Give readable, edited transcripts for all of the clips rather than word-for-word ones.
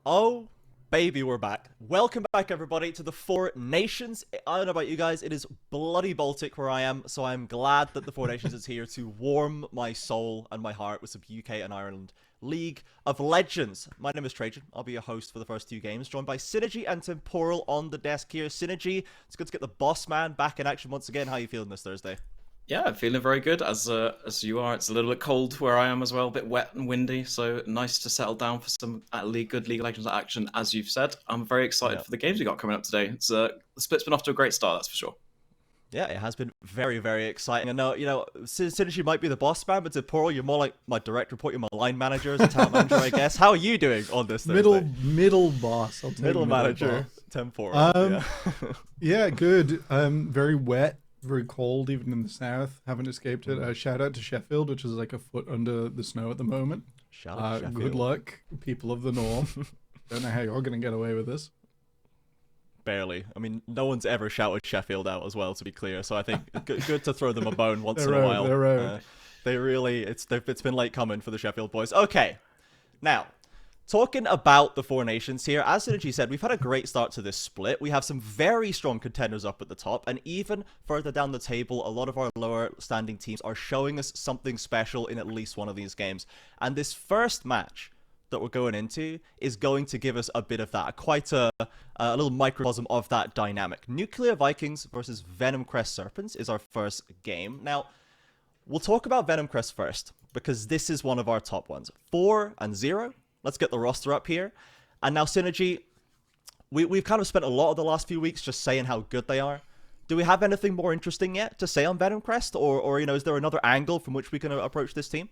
Oh, baby, we're back. Welcome back, everybody, to the Four Nations. I don't know about you guys, it is bloody Baltic where I am, so I'm glad that the Four Nations is here to warm my soul and my heart with some UK and Ireland League of Legends. My name is Trajan. I'll be your host for the first two games, joined by Synergy and Temporal on the desk here. Synergy, it's good to get the boss man back in action once again. How are you feeling this Thursday? Yeah, I'm feeling very good as you are. It's a little bit cold where I am as well, a bit wet and windy, so nice to settle down for some good League of Legends action, as you've said. I'm very excited for the games we got coming up today. It's the split's been off to a great start, that's for sure. Yeah, it has been very, very exciting. And Synergy might be the boss man, but Temporal, you're more like my direct report. You're my line manager as a talent manager, I guess. How are you doing on this Thursday? Middle boss. I'll take middle manager, boss. Temporal. Yeah, good. Very wet. Very cold, even in the south. Haven't escaped it. Shout out to Sheffield, which is like a foot under the snow at the moment. Shout out to Sheffield. Good luck, people of the north. Don't know how you're going to get away with this. Barely. I mean, no one's ever shouted Sheffield out as well, to be clear. So I think good to throw them a bone once in a while. They're out. They really, it's been late coming for the Sheffield boys. Okay, now. Talking about the Four Nations here, as Synergy said, we've had a great start to this split. We have some very strong contenders up at the top, and even further down the table, a lot of our lower standing teams are showing us something special in at least one of these games. And this first match that we're going into is going to give us a bit of that, quite a little microcosm of that dynamic. Nuclear Vikings versus Venom Crest Serpents is our first game. Now, we'll talk about Venom Crest first, because this is one of our top ones. 4-0. Let's get the roster up here. And now, Synergy, we've kind of spent a lot of the last few weeks just saying how good they are. Do we have anything more interesting yet to say on Venom Crest? Or is there another angle from which we can approach this team?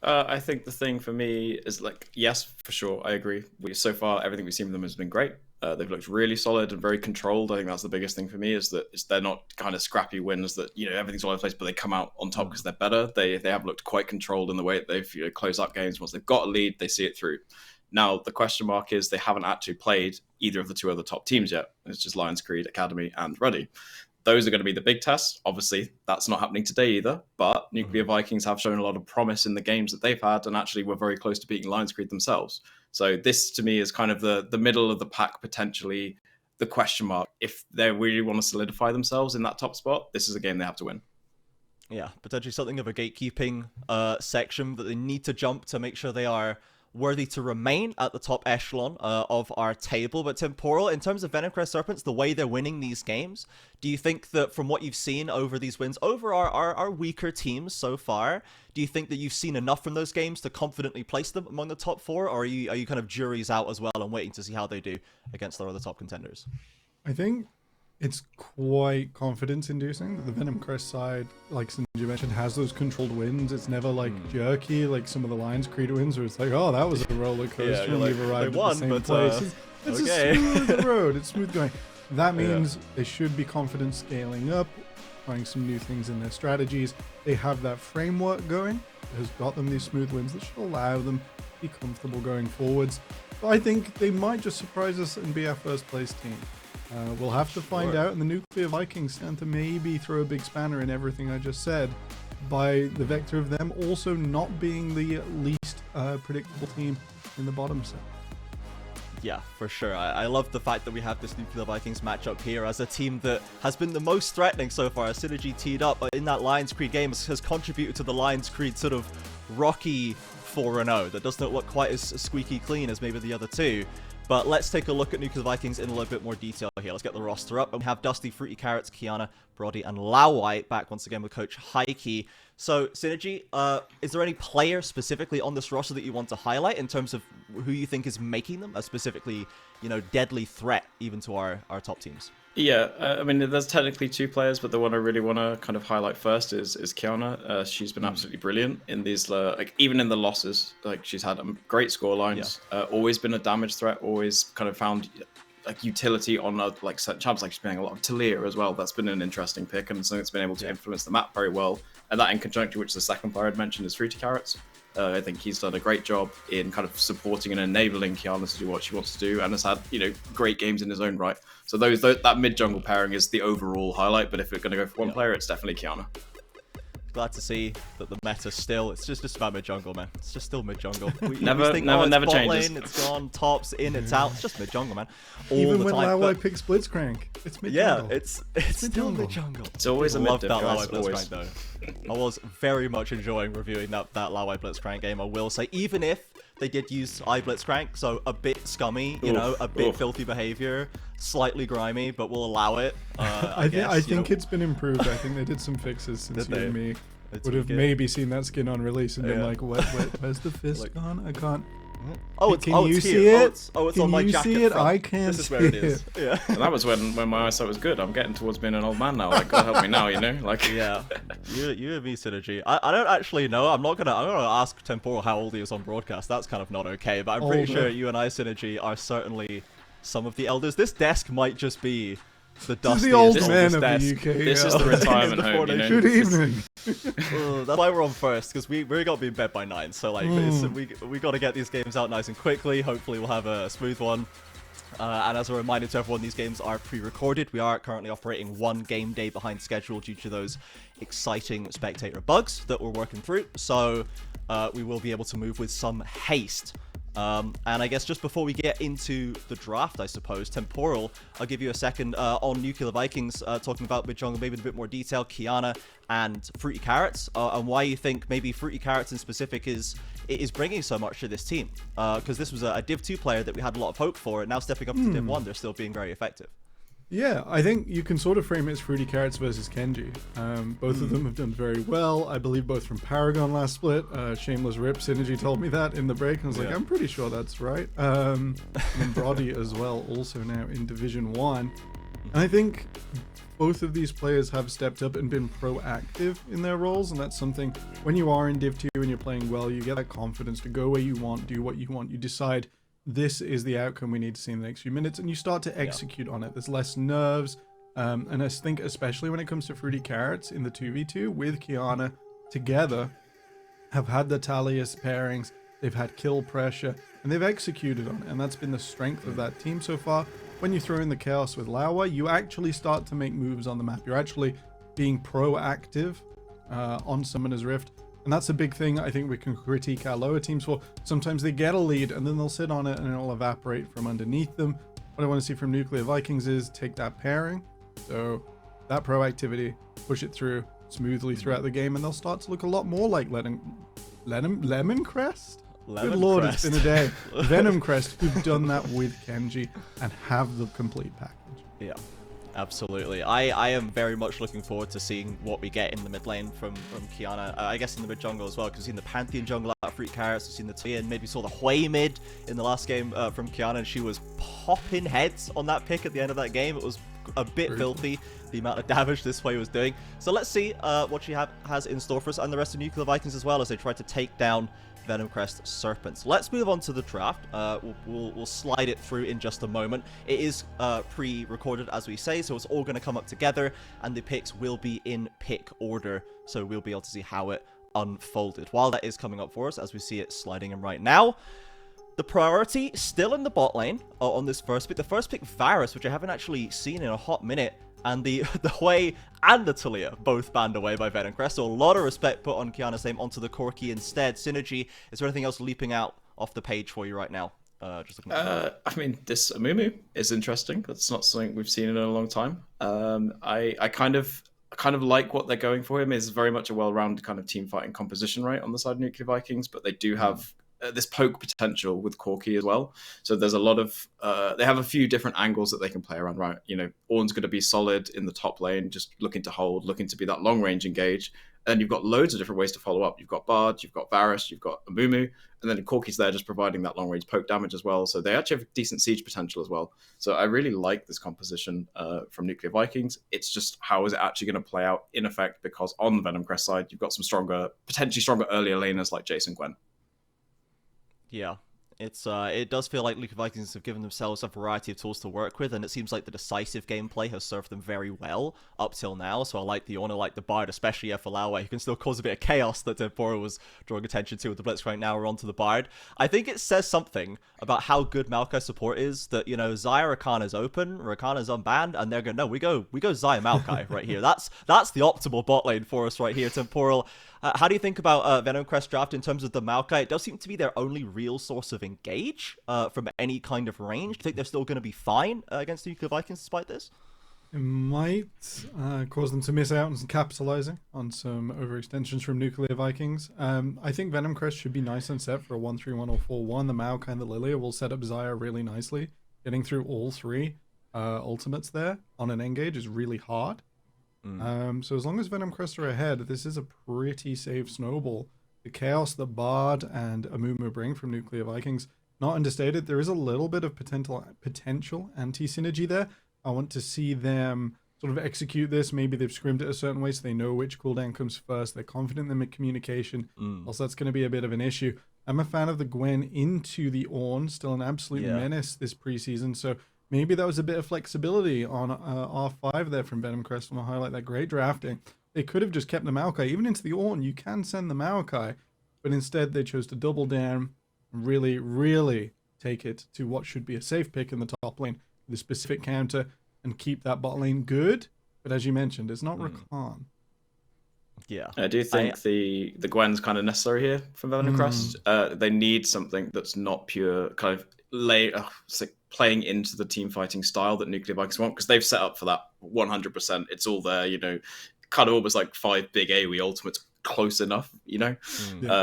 I think the thing for me is, yes, for sure, I agree. So far, everything we've seen from them has been great. They've looked really solid and very controlled. I think that's the biggest thing for me is that they're not kind of scrappy wins that, everything's all over the place, but they come out on top because they're better. They have looked quite controlled in the way that they've closed up games. Once they've got a lead, they see it through. Now, the question mark is they haven't actually played either of the two other top teams yet. It's just Lions Creed, Academy, and Ruddy. Those are going to be the big tests. Obviously, that's not happening today either, but Nuclear Vikings have shown a lot of promise in the games that they've had and actually were very close to beating Lions Creed themselves. So this, to me, is kind of the middle of the pack, potentially the question mark. If they really want to solidify themselves in that top spot, this is a game they have to win. Yeah, potentially something of a gatekeeping section that they need to jump to make sure they are worthy to remain at the top echelon of our table. But Temporal, in terms of Venom Crest Serpents, the way they're winning these games, do you think that from what you've seen over these wins, over our weaker teams so far, do you think that you've seen enough from those games to confidently place them among the top four, or are you kind of juries out as well and waiting to see how they do against their other top contenders? I think it's quite confidence-inducing that the Venom Crest side, like you mentioned, has those controlled wins. It's never jerky like some of the Lions Creed wins, where it's like, oh, that was a roller coaster, and we've arrived at the same place. It's okay. A smooth road. It's smooth going. That means they should be confident scaling up, trying some new things in their strategies. They have that framework going that has got them these smooth wins that should allow them to be comfortable going forwards. But I think they might just surprise us and be our first place team. We'll have to find out, and the Nuclear Vikings stand to maybe throw a big spanner in everything I just said by the vector of them also not being the least predictable team in the bottom set. Yeah, for sure. I love the fact that we have this Nuclear Vikings matchup here as a team that has been the most threatening so far. As Synergy teed up in that Lions Creed game has contributed to the Lions Creed sort of rocky 4-0 that does not look quite as squeaky clean as maybe the other two. But let's take a look at Nuclear Vikings in a little bit more detail here. Let's get the roster up. And we have Dusty, Fruity Carrots, Kiana, Brody, and Lawai back once again with Coach Heike. So, Synergy, is there any player specifically on this roster that you want to highlight in terms of who you think is making them a specifically, deadly threat even to our top teams? Yeah, I mean, there's technically two players, but the one I really want to kind of highlight first is Kiana. She's been absolutely brilliant in these, even in the losses. She's had great score lines, always been a damage threat, always kind of found utility on certain champs. She's playing a lot of Talia as well. That's been an interesting pick and something that's been able to influence the map very well. And that in conjunction, which the second player I'd mentioned is Fruity Carrots. I think he's done a great job in kind of supporting and enabling Kiana to do what she wants to do, and has had great games in his own right. So that mid jungle pairing is the overall highlight. But if we're going to go for one player, it's definitely Kiana. glad to see that the meta still, it's just about mid jungle, man. It's just still mid jungle. Never it's changes. Lane, it's gone, tops, in, it's out. It's just mid jungle, man. All Even the when time. Loweye picks Blitzcrank, it's mid Yeah, jungle. it's still mid jungle. It's always a mid Love div, that guys. Loweye Blitzcrank though. I was very much enjoying reviewing that Loweye Blitzcrank game. I will say, even if they did use Blitzcrank, so a bit scummy, you know, a bit filthy behavior, slightly grimy, but we'll allow it. I think it's been improved. I think they did some fixes since you and me would have maybe seen that skin on release and been like, where's the fist gone? I can't. Can you see it? It's on my jacket. See it? I can't. This is where it is. Yeah. And that was when my eyesight was good. I'm getting towards being an old man now. Like, God help me now, you know? Like, yeah. You and me, Synergy. I don't actually know. I'm gonna ask Temporal how old he is on broadcast. That's kind of not okay. But I'm pretty sure you and I, Synergy, are certainly some of the elders. This desk might just be the dustiest, the old man oldest of the desk. UK. this is the retirement home, you know? Good evening. That's why we're on first, because we got to be in bed by 9. So like, we got to get these games out nice and quickly. Hopefully, we'll have a smooth one. And as a reminder to everyone, these games are pre-recorded. We are currently operating 1 game day behind schedule due to those exciting spectator bugs that we're working through. So we will be able to move with some haste. And I guess just before we get into the draft, I suppose, Temporal, I'll give you a second on Nuclear Vikings, talking about mid jungle maybe in a bit more detail, Kiana and Fruity Carrots, and why you think maybe Fruity Carrots in specific is bringing so much to this team. Because this was a Div 2 player that we had a lot of hope for, and now stepping up to Div 1, they're still being very effective. Yeah, I think you can sort of frame it as Fruity Carrots versus Kenji. Both of them have done very well. I believe both from Paragon last split. Shameless rip, Synergy told me that in the break, and I was like, I'm pretty sure that's right. And Brody as well, also now in Division 1. And I think both of these players have stepped up and been proactive in their roles, and that's something, when you are in Div 2 and you're playing well, you get that confidence to go where you want, do what you want. You decide, this is the outcome we need to see in the next few minutes, and you start to execute on it. There's less nerves, and I think especially when it comes to Fruity Carrots in the 2v2 with Kiana together, have had the Talius pairings, they've had kill pressure, and they've executed on it, and that's been the strength of that team so far. When you throw in the chaos with Loweye, you actually start to make moves on the map. You're actually being proactive on Summoner's Rift. And that's a big thing I think we can critique our lower teams for. Sometimes they get a lead and then they'll sit on it and it'll evaporate from underneath them. What I want to see from Nuclear Vikings is take that pairing. So that proactivity, push it through smoothly throughout the game, and they'll start to look a lot more like Lemon Crest? Good lord, it's been a day. Venom Crest, who've done that with Kenji and have the complete package. Yeah. Absolutely. I am very much looking forward to seeing what we get in the mid lane from Kiana. I guess in the mid jungle as well, because we've seen the Pantheon jungle out of Fruit Carrots, we've seen the Talia, and maybe saw the Hui mid in the last game from Kiana, and she was popping heads on that pick at the end of that game. It was a bit filthy, the amount of damage this Hui was doing. So let's see what she has in store for us, and the rest of Nuclear Vikings as well, as they try to take down Venom Crest Serpents. Let's move on to the draft. We'll slide it through in just a moment. It is pre-recorded, as we say, so it's all going to come up together, and the picks will be in pick order, so we'll be able to see how it unfolded. While that is coming up for us, as we see it sliding in right now, the priority still in the bot lane on this first pick. The first pick, Varus, which I haven't actually seen in a hot minute, and the Hui and the Talia both banned away by Venom Crest. So a lot of respect put on Kiana's name onto the Corki instead. Synergy, is there anything else leaping out off the page for you right now? Just looking at I mean, this Amumu is interesting. That's not something we've seen in a long time. I kind of like what they're going for him. Is very much a well-rounded kind of team fighting composition, right, on the side of Nuclear Vikings, but they do have this poke potential with Corki as well. So there's a lot of they have a few different angles that they can play around, right? You know, Ornn's going to be solid in the top lane, just looking to hold, looking to be that long range engage. And you've got loads of different ways to follow up. You've got Bard, you've got Varus, you've got Amumu, and then Corki's there just providing that long range poke damage as well. So they actually have decent siege potential as well. So I really like this composition from Nuclear Vikings. It's just, how is it actually going to play out in effect? Because on the Venom Crest side, you've got some potentially stronger earlier laners like Jason Gwen. Yeah, It does feel like Nuclear Vikings have given themselves a variety of tools to work with, and it seems like the decisive gameplay has served them very well up till now. So I like the Ornn, I like the Bard, especially Efalawa, who can still cause a bit of chaos that Tempora was drawing attention to with the Blitz right now. We're on to the Bard. I think it says something about how good Maokai support is that, you know, Xayah Rakan is open, Rakan is unbanned, and they're going, no, we go Xayah Maokai right here. That's the optimal bot lane for us right here. Temporal. How do you think about Venom Crest draft in terms of the Maokai? It does seem to be their only real source of engage from any kind of range. Do you think they're still going to be fine against the Nuclear Vikings despite this? It might cause them to miss out on some capitalizing on some overextensions from Nuclear Vikings. I think Venom Crest should be nice and set for a 1-3-1 or 4-1. The Maokai and the Lilia will set up Xayah really nicely. Getting through all three ultimates there on an engage is really hard. So as long as Venom Crest are ahead, this is a pretty safe snowball. The chaos that Bard and Amumu bring from Nuclear Vikings, not understated. There is a little bit of potential anti-synergy there. I want to see them sort of execute this. Maybe they've scrimmed it a certain way so they know which cooldown comes first. They're confident in the communication. Also, that's going to be a bit of an issue. I'm a fan of the Gwen into the Ornn, still an absolute menace this preseason. So maybe that was a bit of flexibility on R5 there from Venom Crest. I want to highlight that great drafting. They could have just kept the Maokai. Even into the Ornn, you can send the Maokai. But instead, they chose to double down and really, really take it to what should be a safe pick in the top lane, the specific counter, and keep that bot lane good. But as you mentioned, it's not Rakan. Yeah. I do think the Gwen's kind of necessary here for Venom Crest. They need something that's not pure kind of playing into the team fighting style that Nuclear Vikings want, because they've set up for that 100%. It's all there, you know, kind of almost like 5 big AoE ultimates close enough, you know.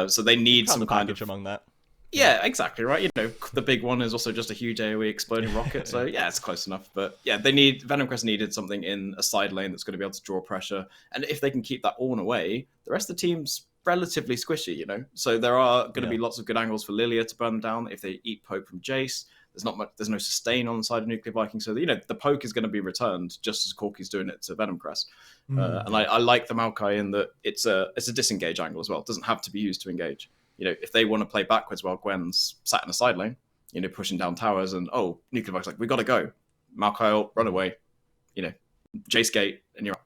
So they need some kind of among that. Yeah, exactly right. You know, the big one is also just a huge AoE exploding rocket. So yeah, it's close enough. But yeah, Venom Crest needed something in a side lane that's going to be able to draw pressure. And if they can keep that Ornn away, the rest of the team's relatively squishy, you know. So there are going to be lots of good angles for Lilia to burn them down if they eat poke from Jace. There's no sustain on the side of Nuclear Viking. So, you know, the poke is going to be returned just as Corki's doing it to Venom Crest. And I like the Maokai in that it's a disengage angle as well. It doesn't have to be used to engage. You know, if they want to play backwards while Gwen's sat in a side lane, you know, pushing down towers and, Nuclear Viking's like, we got to go. Maokai, run away. You know, Jace gate, and you're up.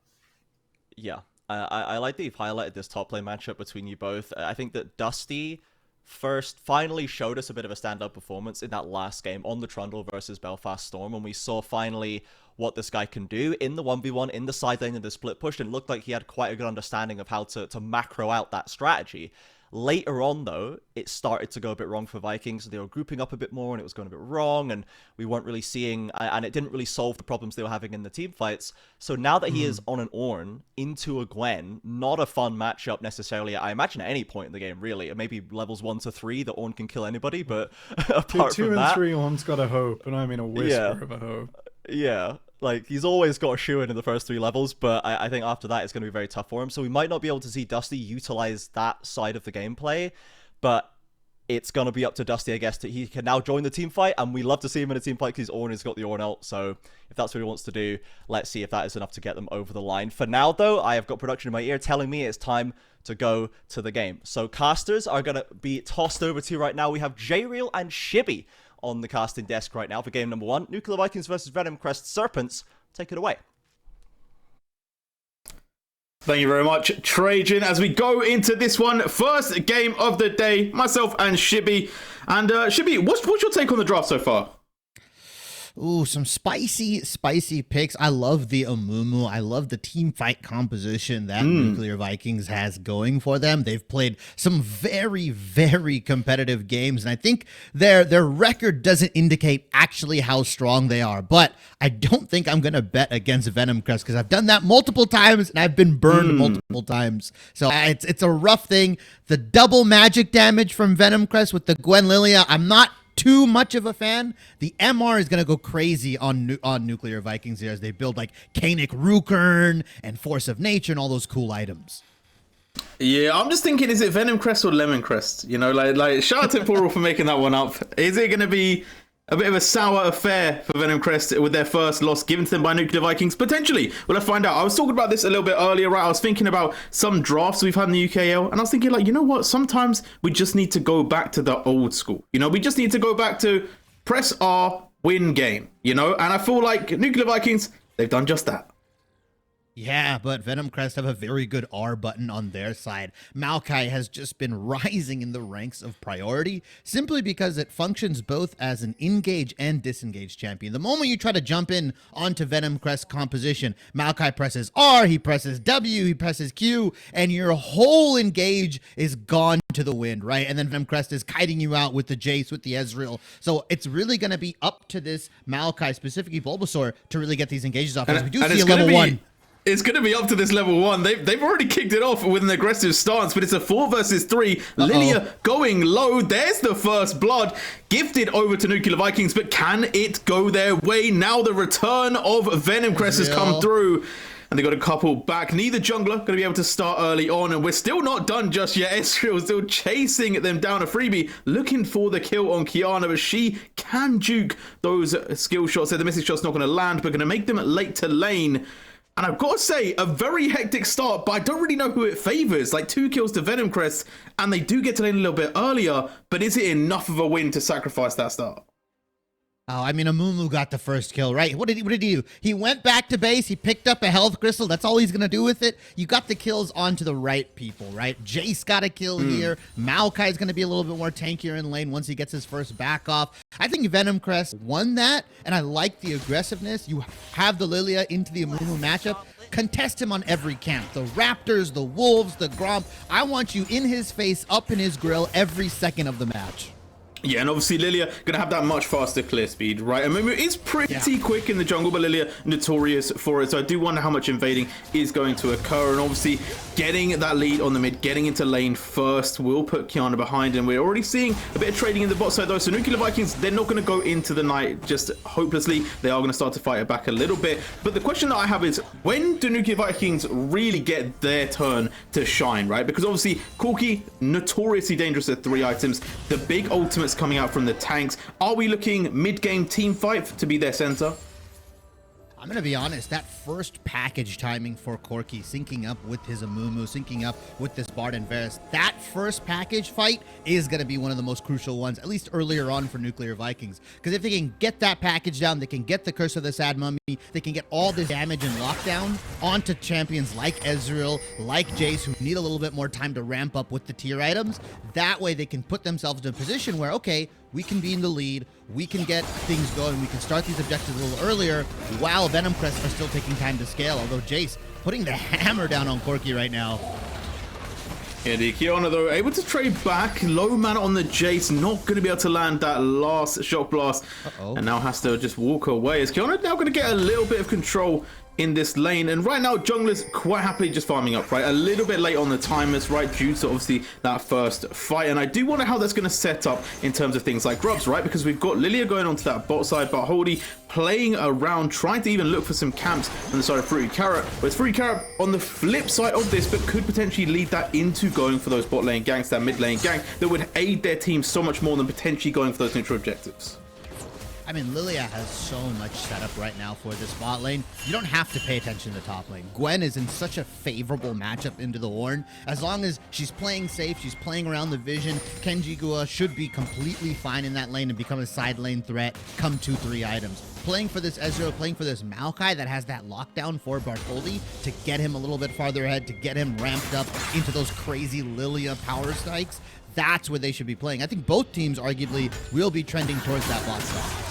Yeah. I like that you've highlighted this top lane matchup between you both. I think that Dusty finally showed us a bit of a standout performance in that last game on the Trundle versus Belfast Storm, when we saw finally what this guy can do in the 1v1, in the side lane, in the split push, and it looked like he had quite a good understanding of how to macro out that strategy. Later on, though, it started to go a bit wrong for Vikings. They were grouping up a bit more, and it was going a bit wrong, and we weren't really seeing, and it didn't really solve the problems they were having in the team fights. So now that he is on an Ornn into a Gwen, not a fun matchup necessarily, I imagine, at any point in the game, really. Maybe levels 1 to 3, the Ornn can kill anybody, but apart two from and that... 3 Ornn's got a hope, and I mean a whisper of a hope. Yeah. Like, he's always got a shoe-in the first 3 levels, but I think after that it's going to be very tough for him. So we might not be able to see Dusty utilize that side of the gameplay, but it's going to be up to Dusty, I guess, he can now join the team fight, and we love to see him in a team fight because Ornn has got the Ornn ult. So if that's what he wants to do, let's see if that is enough to get them over the line. For now, though, I have got production in my ear telling me it's time to go to the game. So casters are going to be tossed over to you right now. We have J-Real and Shibby on the casting desk right now for game number 1. Nuclear Vikings versus Venom Crest Serpents. Take it away. Thank you very much, Trajan. As we go into this one, first game of the day, myself and Shibby. And Shibby, what's your take on the draft so far? Ooh, some spicy picks. I love the Amumu. I love the team fight composition that Nuclear Vikings has going for them. They've played some very, very competitive games, and I think their record doesn't indicate actually how strong they are. But I don't think I'm going to bet against Venom Crest because I've done that multiple times, and I've been burned multiple times. So it's a rough thing. The double magic damage from Venom Crest with the Gwen Lilia, I'm not too much of a fan. The MR is going to go crazy on Nuclear Vikings here as they build like Kainic Rukern and Force of Nature and all those cool items. Yeah, I'm just thinking, is it Venom Crest or Lemon Crest? You know, like shout out to Temporal for making that one up. Is it going to be A bit of a sour affair for Venom Crest with their first loss given to them by Nuclear Vikings. Potentially. Well, let's find out. I was talking about this a little bit earlier, right? I was thinking about some drafts we've had in the UKL, and I was thinking, like, you know what? Sometimes we just need to go back to the old school. You know, we just need to go back to press R, win game, you know? And I feel like Nuclear Vikings, they've done just that. Yeah, but Venom Crest have a very good R button on their side. Maokai has just been rising in the ranks of priority simply because it functions both as an engage and disengage champion. The moment you try to jump in onto Venom Crest composition, Maokai presses R, he presses W, he presses Q, and your whole engage is gone to the wind, right? And then Venom Crest is kiting you out with the Jace, with the Ezreal. So it's really going to be up to this Maokai, specifically Bulbasaur, to really get these engages off. Because we do see a level 1. It's going to be up to this level 1. They've already kicked it off with an aggressive stance, but it's a 4 versus 3. Lilia going low. There's the first blood. Gifted over to Nuclear Vikings, but can it go their way? Now the return of Venom Crest has come through. And they got a couple back. Neither jungler going to be able to start early on. And we're still not done just yet. Ezreal still chasing them down a freebie. Looking for the kill on Kiana. But she can juke those skill shots. So the missing shot's not going to land. But going to make them late to lane. And I've got to say, a very hectic start, but I don't really know who it favors. Like 2 kills to Venom Crest, and they do get to lane a little bit earlier, but is it enough of a win to sacrifice that start? Oh, I mean, Amumu got the first kill, right? What did he do? He went back to base. He picked up a health crystal. That's all he's going to do with it. You got the kills onto the right people, right? Jace got a kill here. Maokai is going to be a little bit more tankier in lane once he gets his first back off. I think Venom Crest won that, and I like the aggressiveness. You have the Lilia into the Amumu matchup. Contest him on every camp. The Raptors, the Wolves, the Gromp. I want you in his face, up in his grill every second of the match. Yeah, and obviously Lilia going to have that much faster clear speed, right? And Mumu is pretty quick in the jungle, but Lilia notorious for it. So I do wonder how much invading is going to occur. And obviously getting that lead on the mid, getting into lane first will put Kiana behind. And we're already seeing a bit of trading in the bot side though. So Nuclear Vikings, they're not going to go into the night just hopelessly. They are going to start to fight it back a little bit. But the question that I have is, when do Nuclear Vikings really get their turn to shine, right? Because obviously Corki, notoriously dangerous at 3 items. The big ultimates coming out from the tanks. Are we looking mid-game team fight to be their center? I'm going to be honest, that first package timing for Corki, syncing up with his Amumu, syncing up with this Bard and Varus, that first package fight is going to be one of the most crucial ones, at least earlier on for Nuclear Vikings. Because if they can get that package down, they can get the Curse of the Sad Mummy, they can get all this damage and lockdown onto champions like Ezreal, like Jace, who need a little bit more time to ramp up with the tier items. That way they can put themselves in a position where, okay, we can be in the lead, we can get things going, we can start these objectives a little earlier while Venom Crest are still taking time to scale. Although Jace putting the hammer down on Corki right now. Yeah, the Kiana though able to trade back. Low mana on the Jace, not going to be able to land that last shock blast. And now has to just walk away. Is Kiana now going to get a little bit of control in this lane? And right now junglers quite happily just farming up, right? A little bit late on the timers, right, due to obviously that first fight. And I do wonder how that's going to set up in terms of things like grubs, right? Because we've got Lilia going onto that bot side, but Holdy playing around, trying to even look for some camps on the side of Fruity Carrot. But it's Fruity Carrot on the flip side of this, but could potentially lead that into going for those bot lane ganks, that mid lane gank that would aid their team so much more than potentially going for those neutral objectives. I mean, Lilia has so much setup right now for this bot lane. You don't have to pay attention to the top lane. Gwen is in such a favorable matchup into the Horn. As long as she's playing safe, she's playing around the vision, Kenji Gua should be completely fine in that lane and become a side lane threat come 2-3 items. Playing for this Ezreal, playing for this Maokai that has that lockdown for Bartholdi to get him a little bit farther ahead, to get him ramped up into those crazy Lilia power spikes. That's where they should be playing. I think both teams arguably will be trending towards that bot side.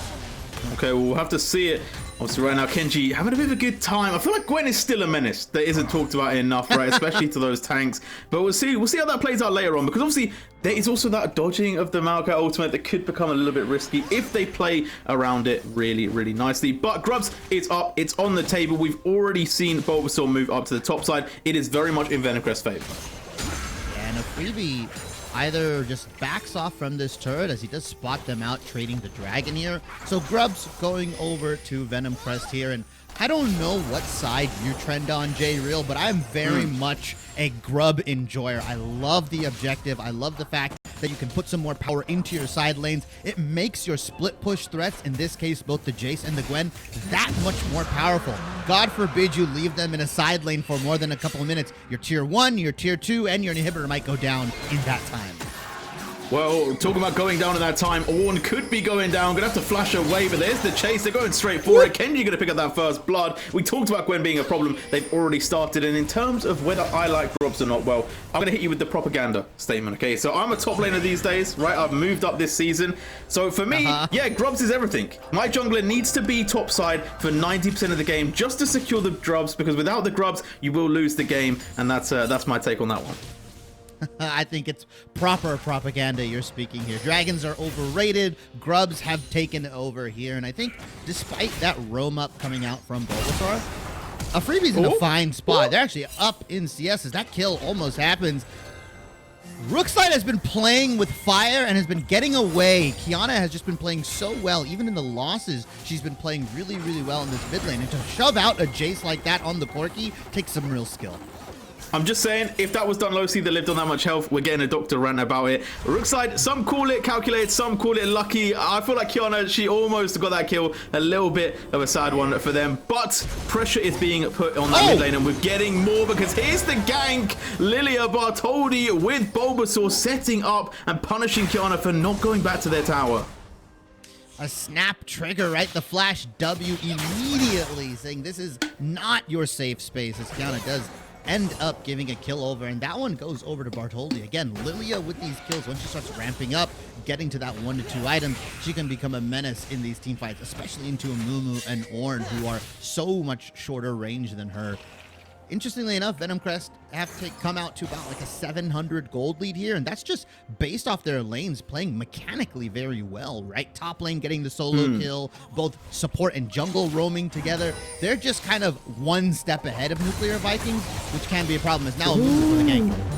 Okay, well, we'll have to see it. Obviously, right now, Kenji having a bit of a good time. I feel like Gwen is still a menace that isn't talked about enough, right? Especially to those tanks. But we'll see how that plays out later on, because obviously there is also that dodging of the Maokai ultimate that could become a little bit risky if they play around it really, really nicely. But Grubs, it's up, it's on the table. We've already seen Bulbasaur move up to the top side. It is very much in Venom Crest's favor. And a freebie either just backs off from this turret as he does spot them out trading the dragon here. So Grubs going over to Venom Crest here, and I don't know what side you trend on, J-Real, but I'm very much a Grub enjoyer. I love the objective. I love the fact that you can put some more power into your side lanes. It makes your split push threats, in this case both the Jace and the Gwen, that much more powerful. God forbid you leave them in a side lane for more than a couple of minutes. Your tier 1, your tier 2, and your inhibitor might go down in that time. Well, talking about going down in that time, Ornn could be going down, gonna have to flash away, but there's the chase, they're going straight for it. Kenji gonna pick up that first blood. We talked about Gwen being a problem, they've already started, and in terms of whether I like Grubs or not, well, I'm gonna hit you with the propaganda statement, okay? So I'm a top laner these days, right? I've moved up this season. So for me, yeah, Grubs is everything. My jungler needs to be topside for 90% of the game just to secure the Grubs, because without the Grubs, you will lose the game, and that's my take on that one. I think it's proper propaganda you're speaking here. Dragons are overrated. Grubs have taken over here. And I think despite that roam up coming out from Bulbasaur, a freebie's in a fine spot. They're actually up in CS as that kill almost happens. Rookside has been playing with fire and has been getting away. Kiana has just been playing so well. Even in the losses, she's been playing really, really well in this mid lane. And to shove out a Jace like that on the Corki takes some real skill. I'm just saying, if that was done low that lived on that much health, we're getting a doctor rant about it. Rookside, some call it calculated, some call it lucky. I feel like Kiana, she almost got that kill. A little bit of a sad one for them. But pressure is being put on that mid lane, and we're getting more because here's the gank. Lilia Bartholdi with Bulbasaur setting up and punishing Kiana for not going back to their tower. A snap trigger, right? The flash W immediately saying this is not your safe space, as Kiana does end up giving a kill over, and that one goes over to Bartholdi. Again, Lilia with these kills, once she starts ramping up, getting to that 1 to 2 items, she can become a menace in these team fights, especially into Amumu and Ornn, who are so much shorter range than her. Interestingly enough, Venom Crest have to come out to about like a 700 gold lead here, and that's just based off their lanes playing mechanically very well, right? Top lane getting the solo kill, both support and jungle roaming together. They're just kind of one step ahead of Nuclear Vikings, which can be a problem as now Amumu for the gank.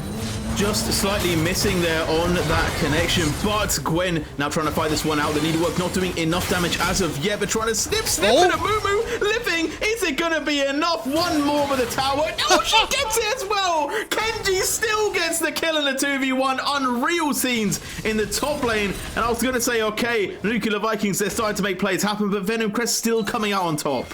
Just slightly missing there on that connection, but Gwen now trying to fight this one out. The needlework not doing enough damage as of yet, but trying to snip and Amumu living. Is it gonna be enough? One more with the tower. Oh, she gets it as well. Kenji still gets the kill in the 2v1. Unreal scenes in the top lane. And I was gonna say, okay, Nuclear Vikings, they're starting to make plays happen, but Venom Crest still coming out on top.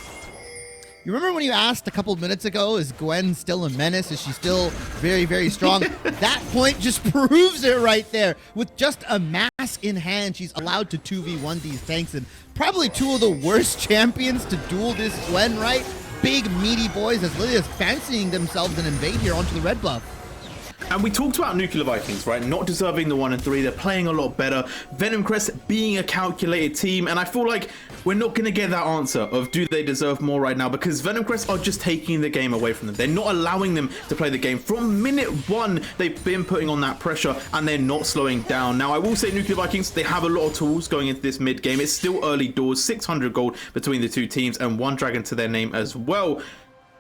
You remember when you asked a couple minutes ago, is Gwen still a menace? Is she still very, very strong? That point just proves it right there. With just a mask in hand, she's allowed to 2v1 these tanks, and probably two of the worst champions to duel this Gwen, right? Big, meaty boys as Lilia's fancying themselves an invade here onto the red buff. And we talked about Nuclear Vikings, right? Not deserving the 1 and 3. They're playing a lot better. Venom Crest being a calculated team. And I feel like we're not going to get that answer of do they deserve more right now, because Venom Crest are just taking the game away from them. They're not allowing them to play the game. From minute 1, they've been putting on that pressure and they're not slowing down. Now, I will say Nuclear Vikings, they have a lot of tools going into this mid game. It's still early doors, 600 gold between the two teams and 1 dragon to their name as well.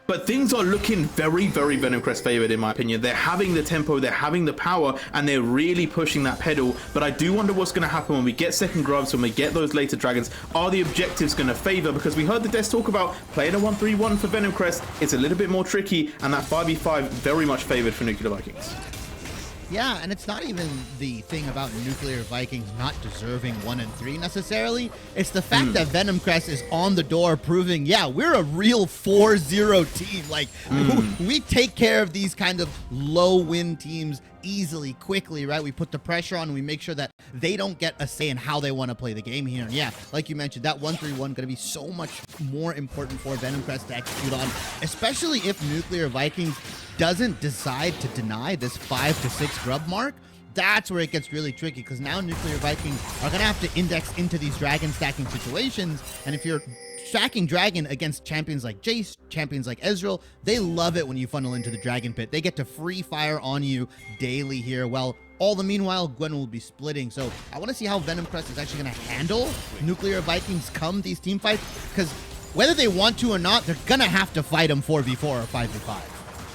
But things are looking very, very Venom Crest favored in my opinion. They're having the tempo, they're having the power, and they're really pushing that pedal. But I do wonder what's going to happen when we get second grubs, when we get those later dragons. Are the objectives going to favor? Because we heard the devs talk about playing a 1-3-1 for Venom Crest. It's a little bit more tricky, and that 5v5 very much favored for Nuclear Vikings. Yeah, and it's not even the thing about Nuclear Vikings not deserving 1 and 3 necessarily. It's the fact that Venom Crest is on the door proving, yeah, we're a real 4-0 team. Like, we take care of these kind of low-win teams easily, quickly, right? We put the pressure on and we make sure that they don't get a say in how they want to play the game here. And yeah, like you mentioned, that 1-3-1 going to be so much more important for Venom Crest to execute on, especially if Nuclear Vikings doesn't decide to deny this 5 to 6 grub mark. That's where it gets really tricky, because now Nuclear Vikings are going to have to index into these dragon stacking situations. And if you're stacking dragon against champions like Jace, champions like Ezreal, they love it when you funnel into the dragon pit. They get to free fire on you daily here, while all the meanwhile Gwen will be splitting. So I want to see how Venom Crest is actually going to handle Nuclear Vikings come these team fights, because whether they want to or not, they're going to have to fight them 4v4 or 5v5.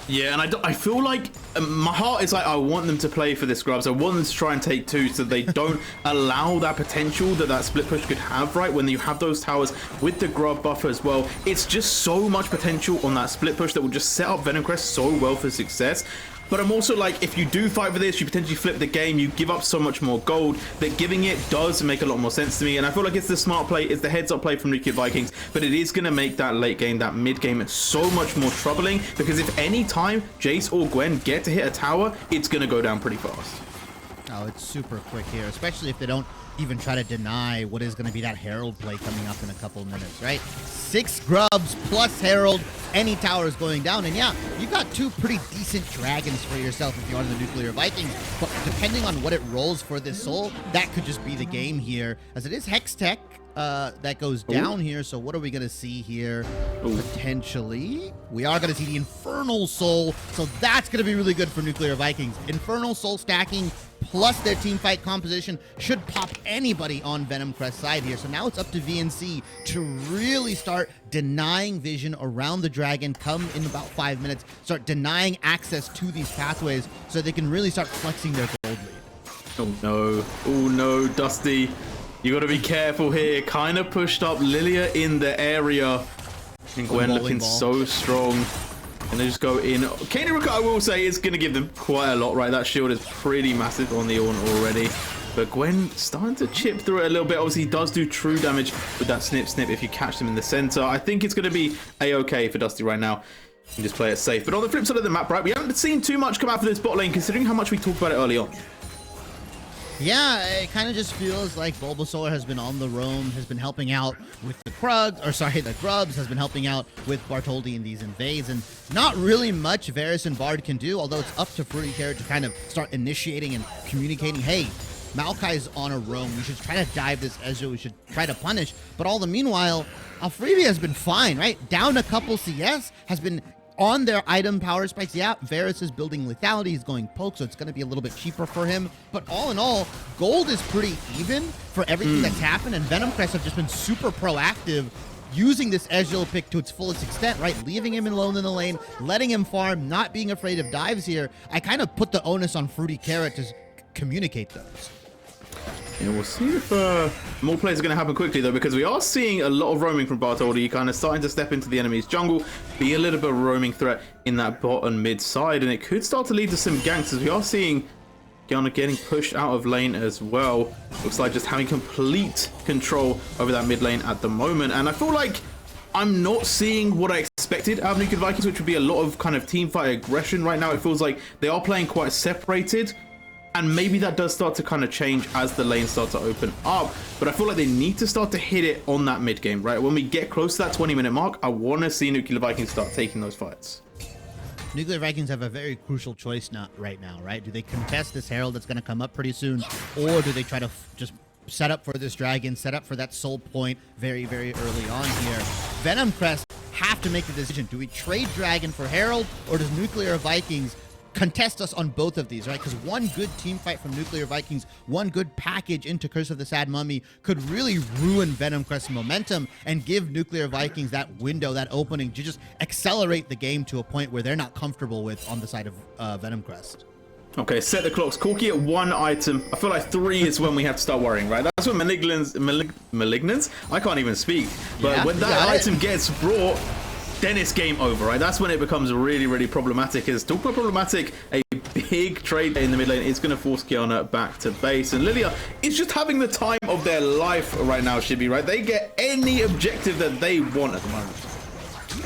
Yeah, and I feel like my heart is like, I want them to play for this grubs. I want them to try and take 2 so they don't allow that potential that split push could have, right? When you have those towers with the grub buffer as well, it's just so much potential on that split push that will just set up Venom Crest so well for success. But I'm also like, if you do fight for this, you potentially flip the game, you give up so much more gold, that giving it does make a lot more sense to me. And I feel like it's the smart play, it's the heads-up play from Nuclear Vikings, but it is going to make that late game, that mid game, so much more troubling, because if any time Jace or Gwen get to hit a tower, it's going to go down pretty fast. Oh, it's super quick here, especially if they don't even try to deny what is going to be that Herald play coming up in a couple minutes, right? 6 grubs plus Herald, any tower is going down. And yeah, you got 2 pretty decent dragons for yourself if you are the Nuclear Vikings. But depending on what it rolls for this soul, that could just be the game here, as it is Hex Tech that goes down here. So what are we going to see here? Potentially, we are going to see the Infernal Soul. So that's going to be really good for Nuclear Vikings. Infernal Soul stacking plus their team fight composition should pop anybody on Venom Crest side here. So now it's up to VNC to really start denying vision around the dragon, come in about 5 minutes, start denying access to these pathways so they can really start flexing their gold lead. Oh no, Dusty. You got to be careful here. Kind of pushed up Lilia in the area. And Gwen looking so strong. And they just go in. Kaneruk, I will say, is going to give them quite a lot, right? That shield is pretty massive on the Ornn already. But Gwen starting to chip through it a little bit. Obviously, he does do true damage with that snip if you catch them in the center. I think it's going to be A-okay for Dusty right now. You can just play it safe. But on the flip side of the map, right, we haven't seen too much come out for this bot lane, considering how much we talked about it early on. Yeah, it kind of just feels like Bulbasaur has been on the roam, has been helping out with the the Grubs, has been helping out with Bartholdi in these invades, and not really much Varus and Bard can do, although it's up to Fruity Carrot to kind of start initiating and communicating, hey, Maokai's on a roam, we should try to dive this Ezreal, we should try to punish, but all the meanwhile, Alfredia has been fine, right? Down a couple CS, has been on their item power spikes. Yeah, Varus is building lethality, he's going poke, so it's going to be a little bit cheaper for him. But all in all, gold is pretty even for everything that's happened, and Venom Crest have just been super proactive, using this Ezreal pick to its fullest extent, right? Leaving him alone in the lane, letting him farm, not being afraid of dives here. I kind of put the onus on Fruity Carrot to communicate those. Yeah, we'll see if more plays are going to happen quickly, though, because we are seeing a lot of roaming from Bartholdi, kind of starting to step into the enemy's jungle, be a little bit of a roaming threat in that bot and mid side, and it could start to lead to some ganks, as we are seeing Gyanna getting pushed out of lane as well. Looks like just having complete control over that mid lane at the moment, and I feel like I'm not seeing what I expected out of Nuclear Vikings, which would be a lot of kind of team fight aggression. Right now, it feels like they are playing quite separated. And maybe that does start to kind of change as the lanes start to open up. But I feel like they need to start to hit it on that mid game, right? When we get close to that 20-minute mark, I want to see Nuclear Vikings start taking those fights. Nuclear Vikings have a very crucial choice right now, right? Do they contest this Herald that's going to come up pretty soon? Or do they try to just set up for this dragon, set up for that soul point very, very early on here? Venom Crest have to make the decision. Do we trade dragon for Herald, or does Nuclear Vikings contest us on both of these, right? Because one good team fight from Nuclear Vikings, one good package into Curse of the Sad Mummy could really ruin Venom Crest's momentum and give Nuclear Vikings that window, that opening to just accelerate the game to a point where they're not comfortable with on the side of Venom Crest. Okay, set the clocks. Corki at 1 item. I feel like 3 is when we have to start worrying, right? That's when Malignance? I can't even speak. But when that item gets brought, then it's game over, right? That's when it becomes really, really problematic. As talk about problematic, a big trade in the mid lane is going to force Gyanna back to base. And Lilia is just having the time of their life right now, Shibby, right? They get any objective that they want at the moment.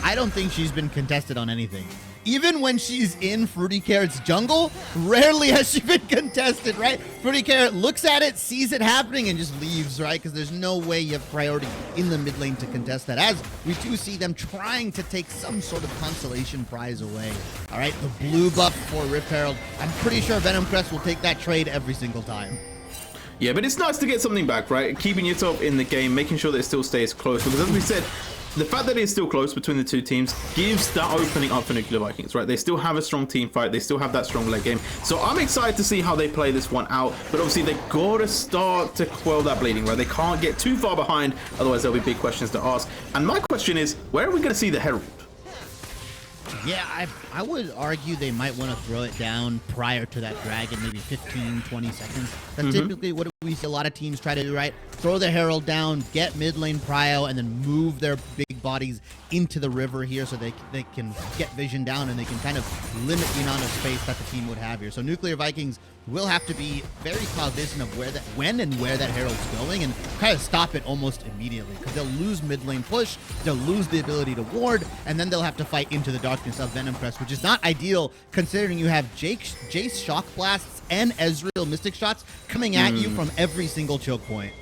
I don't think she's been contested on anything. Even when she's in Fruity Carrot's jungle, rarely has she been contested, right? Fruity Carrot looks at it, sees it happening, and just leaves, right? Because there's no way you have priority in the mid lane to contest that. As we do see them trying to take some sort of consolation prize away. All right, the blue buff for Rift Herald. I'm pretty sure Venom Crest will take that trade every single time. Yeah, but it's nice to get something back, right? Keeping yourself in the game, making sure that it still stays close. Because as we said, the fact that it's still close between the two teams gives that opening up for Nuclear Vikings, right? They still have a strong team fight. They still have that strong late game. So I'm excited to see how they play this one out. But obviously, they got to start to quell that bleeding, right? They can't get too far behind. Otherwise, there'll be big questions to ask. And my question is, where are we going to see the Herald? Yeah, I would argue they might want to throw it down prior to that dragon, maybe 15, 20 seconds. That's typically what we see a lot of teams try to do, right? throw the Herald down, get mid lane prio, and then move their big bodies into the river here so they can get vision down and they can kind of limit the amount of space that the team would have here. So Nuclear Vikings will have to be very cognizant of when and where that Herald's going and kind of stop it almost immediately, because they'll lose mid lane push, they'll lose the ability to ward, and then they'll have to fight into the darkness of Venom Crest, which is not ideal considering you have Jace Shock Blasts and Ezreal Mystic Shots coming at you from every single choke point.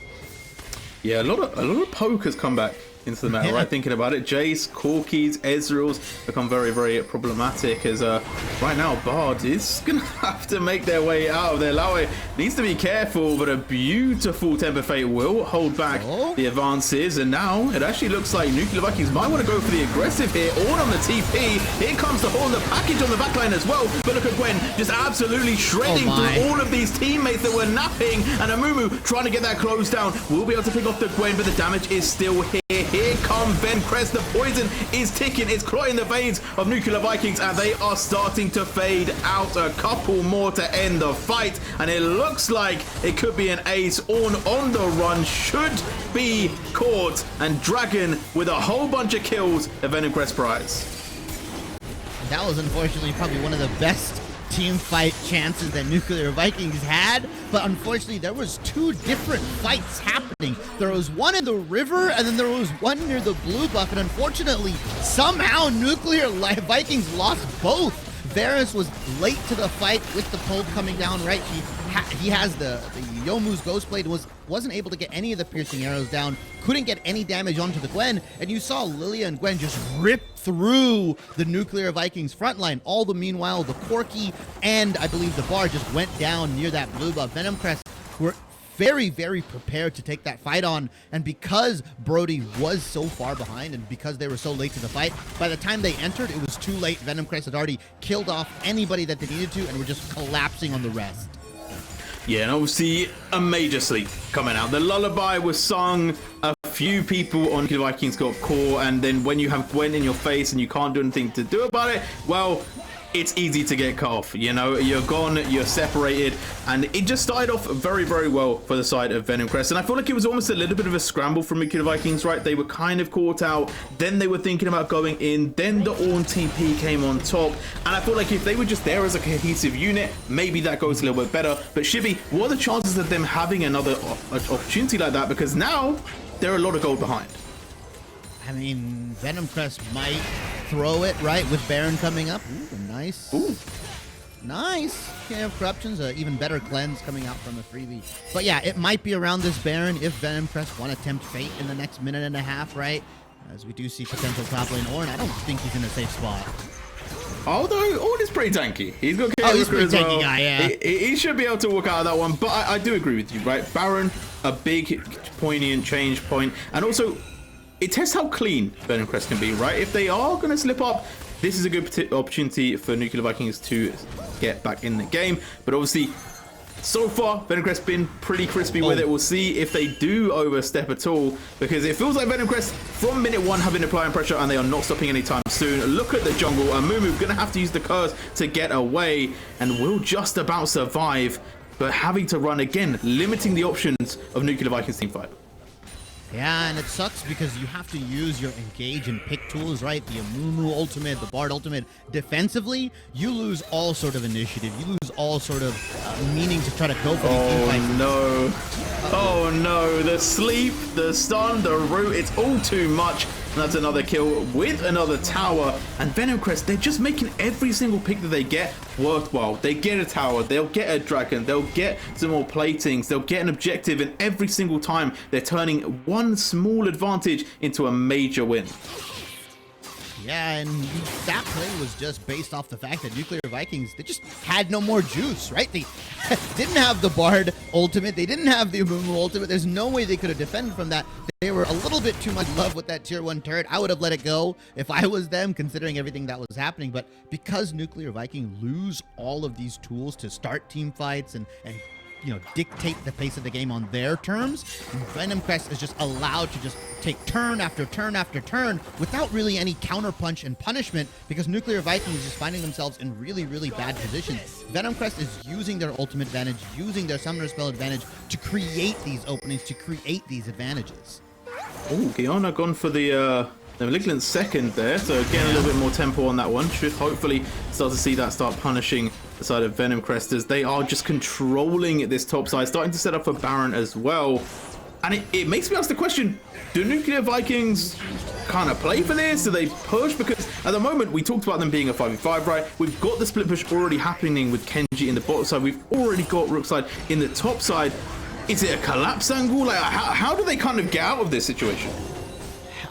Yeah, a lot of poke has come back into the meta, right? Thinking about it, Jace, Corkis, Ezreals become very, very problematic as right now Bard is gonna have to make their way out of there. Laue needs to be careful, but a beautiful Temper Fate will hold back the advances, and now it actually looks like Nuclear Vikings might want to go for the aggressive here, all on the TP. Here comes the whole package on the backline as well, but look at Gwen just absolutely shredding through all of these teammates that were napping, and Amumu trying to get that close down. Will be able to pick off the Gwen, but the damage is still here. Here come Ven Crest. The poison is ticking. It's clotting the veins of Nuclear Vikings, and they are starting to fade out. A couple more to end the fight, and it looks like it could be an ace. Ornn on the run should be caught, and Dragon with a whole bunch of kills at Venom Crest prize. That was unfortunately probably one of the best team fight chances that Nuclear Vikings had, but unfortunately there was two different fights happening. There was one in the river and then there was one near the blue buff, and unfortunately somehow Nuclear Vikings lost both. Varus was late to the fight with the pole coming down, right? He has the Youmuu's Ghostblade, wasn't able to get any of the piercing arrows down, couldn't get any damage onto the Gwen, and you saw Lilia and Gwen just rip through the Nuclear Vikings front line. All the meanwhile, the Corki and I believe the Bard just went down near that blue buff. Venom Crest were very, very prepared to take that fight on, and because Brody was so far behind and because they were so late to the fight, by the time they entered, it was too late. Venom Crest had already killed off anybody that they needed to and were just collapsing on the rest. Yeah, and obviously a major sleep coming out. The lullaby was sung. A few people on Nuclear Vikings got caught, and then when you have Gwen in your face and you can't do anything to do about it, well, it's easy to get cut off. You know, you're gone, you're separated, and it just started off very, very well for the side of Venom Crest. And I feel like it was almost a little bit of a scramble from Nuclear Vikings, right? They were kind of caught out, then they were thinking about going in, then the Ornn TP came on top, and I feel like if they were just there as a cohesive unit, maybe that goes a little bit better. But Shibby, what are the chances of them having another opportunity like that? Because now they're a lot of gold behind. I mean, Venom Crest might throw it, right, with Baron coming up. Ooh, nice. Ooh. Nice. Can't have Corruptions, even better cleanse coming out from a freebie. But yeah, it might be around this Baron if Venom Crest want to tempt fate in the next minute and a half, right? As we do see potential top lane Ornn. I don't think he's in a safe spot. Although Ornn is pretty tanky. He's got he's pretty as well. tanky guy, yeah. He should be able to walk out of that one, but I do agree with you, right? Baron, a big poignant change point, and also it tests how clean Venom Crest can be, right? If they are going to slip up, this is a good opportunity for Nuclear Vikings to get back in the game. But obviously, so far, Venom Crest been pretty crispy with it. We'll see if they do overstep at all, because it feels like Venom Crest from minute one have been applying pressure and they are not stopping anytime soon. Look at the jungle. Amumu going to have to use the curse to get away and will just about survive, but having to run again, limiting the options of Nuclear Vikings teamfight. Yeah, and it sucks because you have to use your engage and pick tools, right? The Amumu ultimate, the Bard ultimate. Defensively, you lose all sort of initiative. You lose all sort of meaning to try to go for these team fights. No. Oh no, the sleep, the stun, the root, it's all too much. And that's another kill with another tower. And Venom Crest, they're just making every single pick that they get worthwhile. They get a tower, they'll get a dragon, they'll get some more platings, they'll get an objective, and every single time they're turning one small advantage into a major win. Yeah, and that play was just based off the fact that Nuclear Vikings, they just had no more juice, right? They didn't have the Bard ultimate, they didn't have the Amumu ultimate. There's no way they could have defended from that. They were a little bit too much in love with that tier 1 turret. I would have let it go if I was them, considering everything that was happening. But because Nuclear Viking lose all of these tools to start team fights and dictate the pace of the game on their terms. Venom Crest is just allowed to just take turn after turn after turn without really any counterpunch and punishment, because Nuclear Vikings is just finding themselves in really, really bad positions. Venom Crest is using their ultimate advantage, using their summoner spell advantage to create these openings, to create these advantages. Oh, Kiana gone for the Malignant second there, so getting a little bit more tempo on that one. Should hopefully start to see that start punishing the side of Venom Crest, as they are just controlling this top side, starting to set up for Baron as well. And it makes me ask the question, do Nuclear Vikings kind of play for this? Do they push? Because at the moment, we talked about them being a 5v5, right? We've got the split push already happening with Kenji in the bottom side. We've already got Rookside in the top side. Is it a collapse angle? Like, how do they kind of get out of this situation?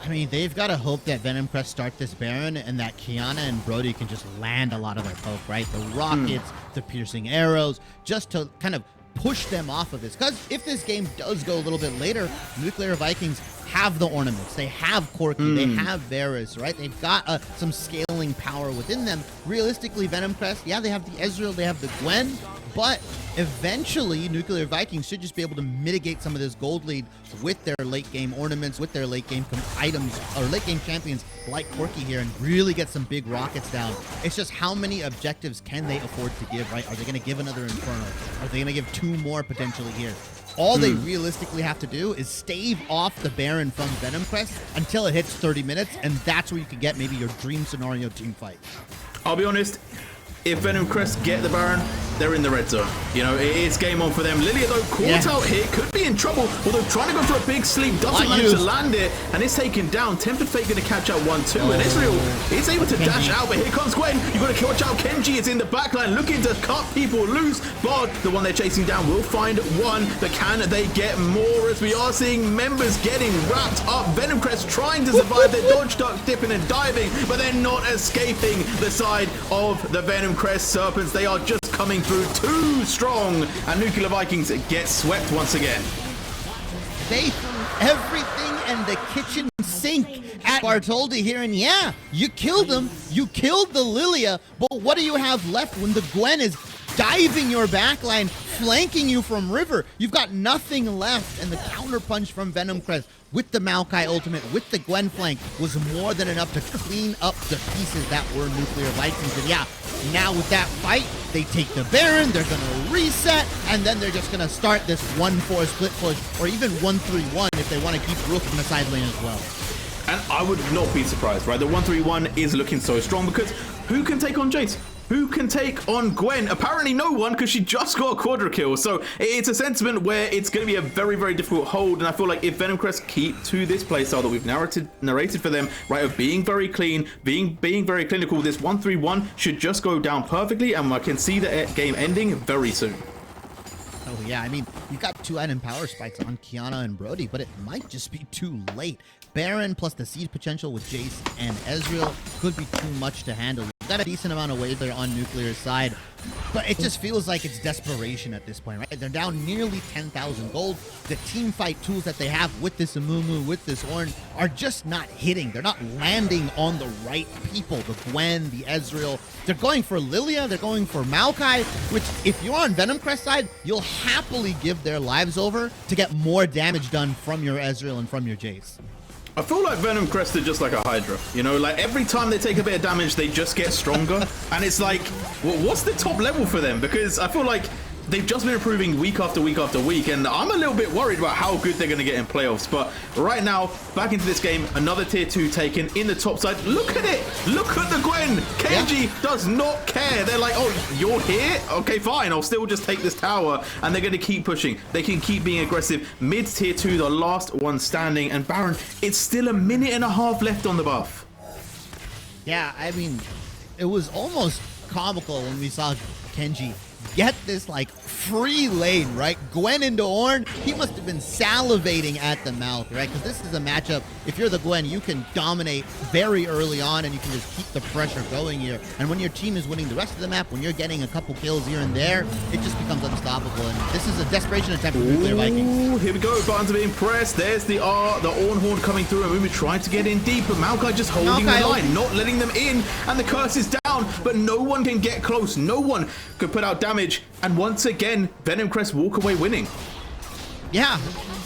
I mean, they've got to hope that Venom Crest start this Baron and that Kiana and Brody can just land a lot of their poke, right? The rockets, the piercing arrows, just to kind of push them off of this. Because if this game does go a little bit later, Nuclear Vikings have the ornaments, they have Corki, they have Varus, right? They've got some scaling power within them. Realistically, Venom Crest, yeah, they have the Ezreal, they have the Gwen, but eventually Nuclear Vikings should just be able to mitigate some of this gold lead with their late game ornaments, with their late game items, or late game champions like Corki here, and really get some big rockets down. It's just how many objectives can they afford to give, right? Are they going to give another Inferno? Are they going to give 2 more potentially here? All they realistically have to do is stave off the Baron from Venom Crest until it hits 30 minutes, and that's where you can get maybe your dream scenario team fight. I'll be honest, if Venom Crest get the Baron, they're in the red zone. You know, it's game on for them. Lilia, though, caught out here, could be in trouble, although trying to go for a big sleep, doesn't manage to land it, and it's taken down. Tempted Fate going to catch out 1-2, and Israel is able to dash out, but here comes Gwen. You've got to watch out. Kenji is in the backline, looking to cut people loose, but the one they're chasing down will find one, but can they get more, as we are seeing members getting wrapped up. Venom Crest trying to survive, they're dodge, duck, dipping and diving, but they're not escaping the side of the Venom Crest Serpents. They are just coming through too strong, and Nuclear Vikings get swept once again. They threw everything and the kitchen sink at Bartholdi here, and yeah, you killed him. You killed the Lilia, but what do you have left when the Gwen is diving your backline, flanking you from river? You've got nothing left, and the counterpunch from Venom Crest with the Maokai ultimate, with the Gwen flank, was more than enough to clean up the pieces that were Nuclear Vikings. And yeah, now with that fight, they take the Baron, they're going to reset, and then they're just going to start this 1-4 split push, or even 1-3-1 if they want to keep Rook in the side lane as well. And I would not be surprised, right? The 1-3-1 is looking so strong, because who can take on Jace? Who can take on Gwen? Apparently no one, because she just got a quadra kill. So it's a sentiment where it's going to be a very, very difficult hold. And I feel like if Venom Crest keep to this playstyle that we've narrated for them, right, of being very clean, being very clinical, this 1-3-1 should just go down perfectly, and I can see the game ending very soon. Oh yeah, I mean, you've got 2 item power spikes on Kiana and Brody, but it might just be too late. Baron plus the siege potential with Jace and Ezreal could be too much to handle. You've got a decent amount of weight there on Nuclear's side, but it just feels like it's desperation at this point, right? They're down nearly 10,000 gold. The team fight tools that they have with this Amumu, with this Ornn, are just not hitting. They're not landing on the right people. The Gwen, the Ezreal. They're going for Lilia, they're going for Maokai, which if you're on Venom Crest side, you'll happily give their lives over to get more damage done from your Ezreal and from your Jace. I feel like Venom Crest are just like a Hydra, you know, like every time they take a bit of damage, they just get stronger. And it's like, well, what's the top level for them? Because I feel like they've just been improving week after week after week, and I'm a little bit worried about how good they're going to get in playoffs. But right now, back into this game, another tier 2 taken in the top side. Look at it! Look at the Gwen! Kenji does not care. They're like, oh, you're here? Okay, fine. I'll still just take this tower. And they're going to keep pushing. They can keep being aggressive. Mid tier 2, the last one standing. And Baron, it's still a minute and a half left on the buff. Yeah, I mean, it was almost comical when we saw Kenji get this like free lane, right? Gwen into Ornn, he must have been salivating at the mouth, right? Because this is a matchup, if you're the Gwen, you can dominate very early on and you can just keep the pressure going here. And when your team is winning the rest of the map, when you're getting a couple kills here and there, it just becomes unstoppable. And this is a desperation attempt for Nuclear Vikings. Here we go, buttons are being pressed. There's the Ornn Horn coming through, and Mumi trying to get in deep, but Maokai just holding the line, not letting them in, and the curse is down. down, but no one can get close. No one could put out damage. And once again, Venom Crest walk away winning. Yeah,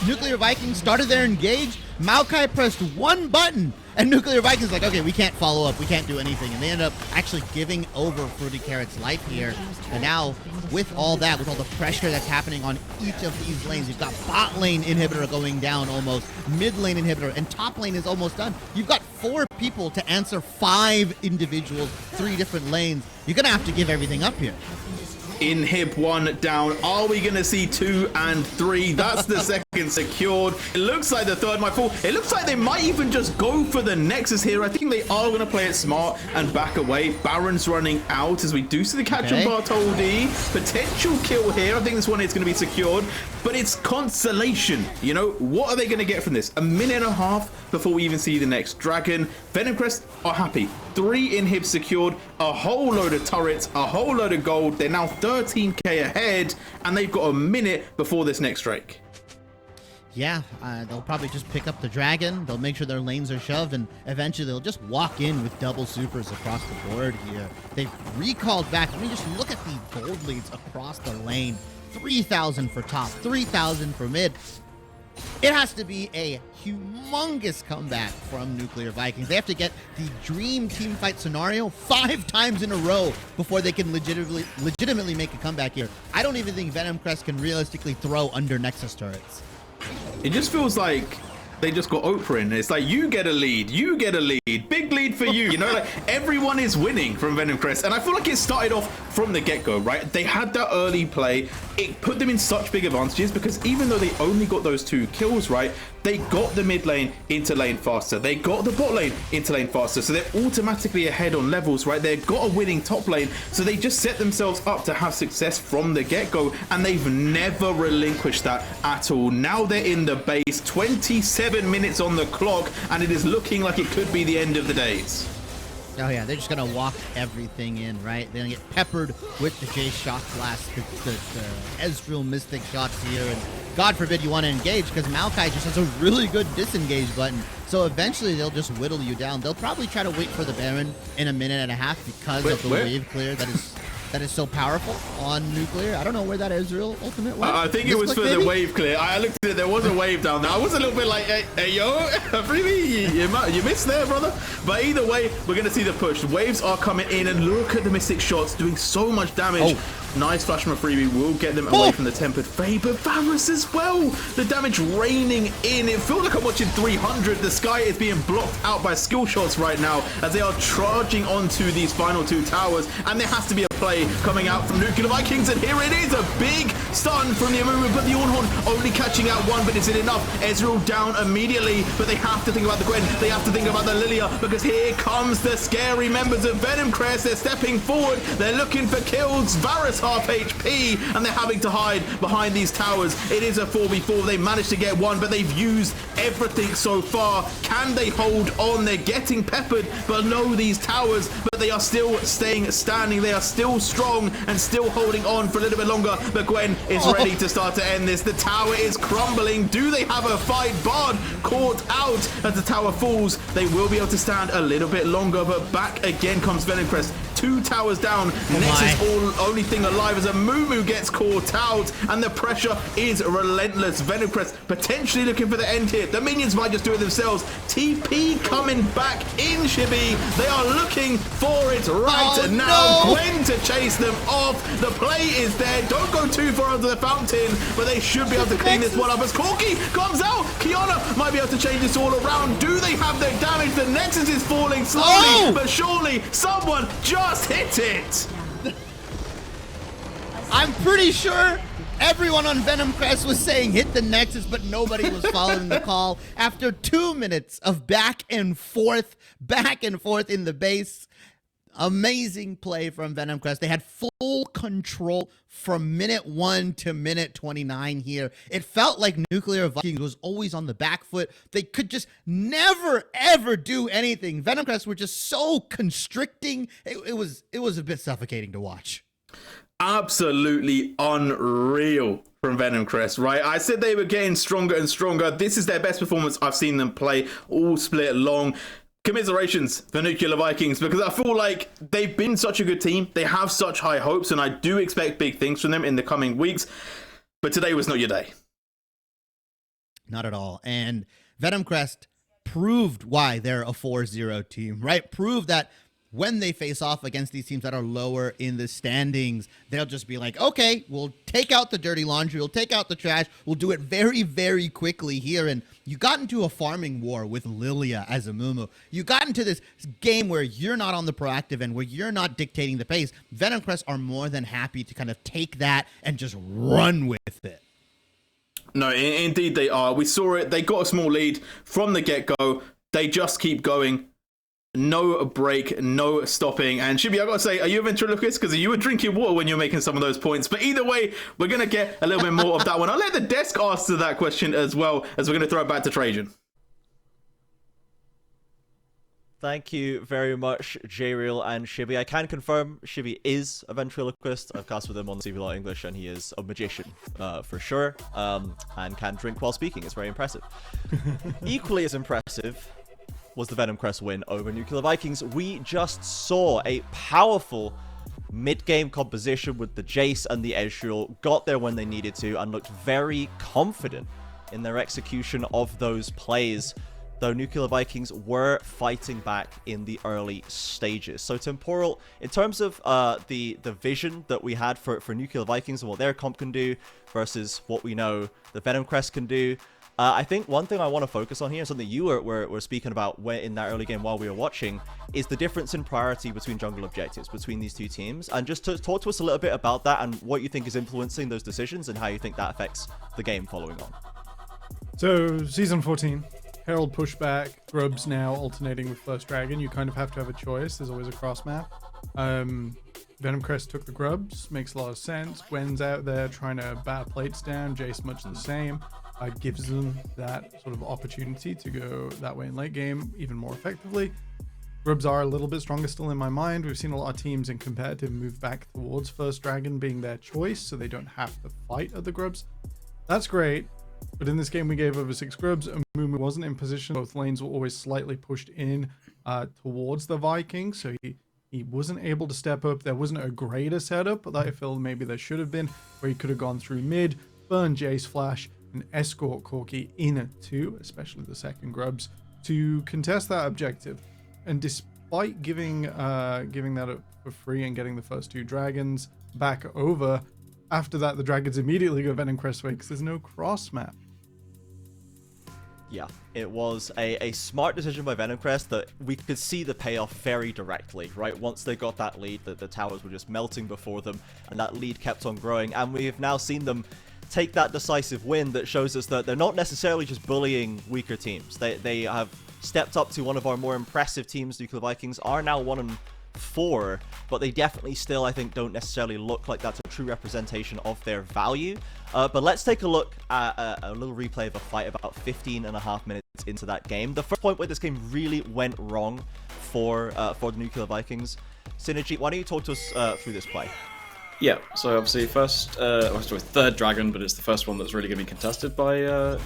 Nuclear Vikings started their engage. Maokai pressed one button, and Nuclear Vikings like, okay, we can't follow up, we can't do anything, and they end up actually giving over Fruity Carrot's life here. And now, with all that, with all the pressure that's happening on each of these lanes, you've got bot lane inhibitor going down almost, mid lane inhibitor, and top lane is almost done. You've got 4 people to answer 5 individuals, 3 different lanes. You're gonna have to give everything up here. Inhib 1 down. Are we going to see 2 and 3? That's the second secured. It looks like the third might fall. It looks like they might even just go for the Nexus here. I think they are going to play it smart and back away. Baron's running out as we do see the catch on Bartoldi. Potential kill here. I think this one is going to be secured, but it's consolation. You know, what are they going to get from this? A minute and a half before we even see the next dragon. Venom Crest are happy. 3 inhibs secured, a whole load of turrets, a whole load of gold. They're now 13k ahead, and they've got a minute before this next Drake. Yeah, they'll probably just pick up the dragon. They'll make sure their lanes are shoved, and eventually they'll just walk in with double supers across the board here. They've recalled back. Let me just look at the gold leads across the lane. 3,000 for top, 3,000 for mid. It has to be a humongous comeback from Nuclear Vikings. They have to get the dream team fight scenario 5 times in a row before they can legitimately make a comeback here. I don't even think Venom Crest can realistically throw under Nexus turrets. It just feels like they just got Oprah in. It's like, you get a lead, you get a lead, big lead for you. You know, like everyone is winning from Venom Crest. And I feel like it started off from the get-go, right? They had that early play. It put them in such big advantages because even though they only got those 2 kills, right, they got the mid lane into lane faster. They got the bot lane into lane faster. So they're automatically ahead on levels, right? They've got a winning top lane. So they just set themselves up to have success from the get-go. And they've never relinquished that at all. Now they're in the base, 27 minutes on the clock, and it is looking like it could be the end of the days. Oh yeah, they're just gonna walk everything in, right? They're gonna get peppered with the J Shock Blast, the Ezreal Mystic shots here, and God forbid you want to engage, because Maokai just has a really good disengage button. So eventually they'll just whittle you down. They'll probably try to wait for the Baron in a minute and a half because of the wave clear that is so powerful on Nuclear. I don't know where that Ezreal ultimate went. I think it was for the wave clear. I looked at it, there was a wave down there. I was a little bit like, hey yo, really? You missed there, brother? But either way, we're going to see the push. Waves are coming in, and look at the Mystic shots doing so much damage. Nice flash from a freebie will get them away from the Tempered Fade, but Varus as well. The damage raining in. It feels like I'm watching 300. The sky is being blocked out by skill shots right now as they are charging onto these final 2 towers, and there has to be a play coming out from Nuclear Vikings, and here it is, a big stun from the Amumu, but the Ornhorn only catching out 1, but is it enough? Ezreal down immediately, but they have to think about the Gwen, they have to think about the Lilia, because here comes the scary members of Venom Crest. They're stepping forward, they're looking for kills. Varus half HP, and they're having to hide behind these towers. It is a 4v4, they managed to get 1, but they've used everything so far. Can they hold on? They're getting peppered below these towers, but they are still staying standing. They are still strong and still holding on for a little bit longer, but Gwen is ready to start to end this. The tower is crumbling. Do they have a fight? Bard caught out as the tower falls. They will be able to stand a little bit longer, but back again comes Venom Crest. 2 towers down. Nexus only thing alive as a Mumu gets caught out, and the pressure is relentless. Venom Crest potentially looking for the end here. The minions might just do it themselves. TP coming back in, Shibi. They are looking for it right now. No. Gwen to chase them off. The play is there. Don't go too far under the fountain, but they should be able to clean this one up as Corki comes out. Kiana might be able to change this all around. Do they have the damage? The Nexus is falling slowly, but surely someone just hit it. I'm pretty sure everyone on Venom Crest was saying hit the Nexus, but nobody was following the call. After 2 minutes of back and forth in the base, amazing play from Venom Crest. They had full control from minute 1 to minute 29 here. It felt like Nuclear Vikings was always on the back foot. They could just never, ever do anything. Venom Crest were just so constricting. It was a bit suffocating to watch. Absolutely unreal from Venom Crest, right? I said they were getting stronger and stronger. This is their best performance I've seen them play, all split long. commiserations for Nuclear Vikings, because I feel like they've been such a good team. They have such high hopes, and I do expect big things from them in the coming weeks. But today was not your day. Not at all. And Venom Crest proved why they're a 4-0 team, right? Proved that when they face off against these teams that are lower in the standings, they'll just be like, okay, we'll take out the dirty laundry, we'll take out the trash, we'll do it very, very quickly here. And you got into a farming war with Lilia as a Mumu. You got into this game where you're not on the proactive end, where you're not dictating the pace. Venom Crest are more than happy to kind of take that and just run with it. No, indeed they are. We saw it. They got a small lead from the get-go. They just keep going. No break, no stopping. And Shibi, I gotta say, are you a ventriloquist? Because you were drinking water when you were making some of those points. But either way, we're gonna get a little bit more of that one. I'll let the desk answer that question as well, as we're gonna throw it back to Trajan. Thank you very much, J-Real and Shibi. I can confirm Shibi is a ventriloquist. I've cast with him on the CV Law English, and he is a magician, for sure, and can drink while speaking. It's very impressive. Equally as impressive was the Venom Crest win over Nuclear Vikings. We just saw a powerful mid-game composition with the Jace and the Ezreal, got there when they needed to, and looked very confident in their execution of those plays, though Nuclear Vikings were fighting back in the early stages. So Temporal, in terms of the vision that we had for Nuclear Vikings and what their comp can do versus what we know the Venom Crest can do, I think one thing I want to focus on here, something you were speaking about in that early game while we were watching, is the difference in priority between jungle objectives between these two teams. And just to talk to us a little bit about that and what you think is influencing those decisions and how you think that affects the game following on. So, Season 14, Herald pushback, Grubs now alternating with First Dragon. You kind of have to have a choice. There's always a cross map. Venom Crest took the Grubs, makes a lot of sense. Gwen's out there trying to bat plates down, Jace much the same. Gives them that sort of opportunity to go that way in late game even more effectively. Grubs are a little bit stronger still in my mind. We've seen a lot of teams in competitive move back towards First Dragon being their choice, so they don't have to fight at the Grubs. That's great, but in this game we gave over 6 Grubs, and Mumu wasn't in position. Both lanes were always slightly pushed in towards the Vikings, so he wasn't able to step up. There wasn't a greater setup that I feel maybe there should have been, where he could have gone through mid, burn Jace Flash, and escort Corki in too, especially the second Grubs, to contest that objective. And despite giving that up for free and getting the first 2 dragons back over, after that the dragons immediately go Venom Crest way because there's no cross map. Yeah, it was a smart decision by Venom Crest that we could see the payoff very directly, right? Once they got that lead, the towers were just melting before them, and that lead kept on growing, and we have now seen them take that decisive win that shows us that they're not necessarily just bullying weaker teams. They have stepped up to one of our more impressive teams. Nuclear Vikings are now 1-4, but they definitely still, I think, don't necessarily look like that's a true representation of their value. But let's take a look at a little replay of a fight about 15.5 minutes into that game. The first point where this game really went wrong for the Nuclear Vikings. Synergy, why don't you talk to us through this play? Yeah, so obviously third dragon, but it's the first one that's really going to be contested by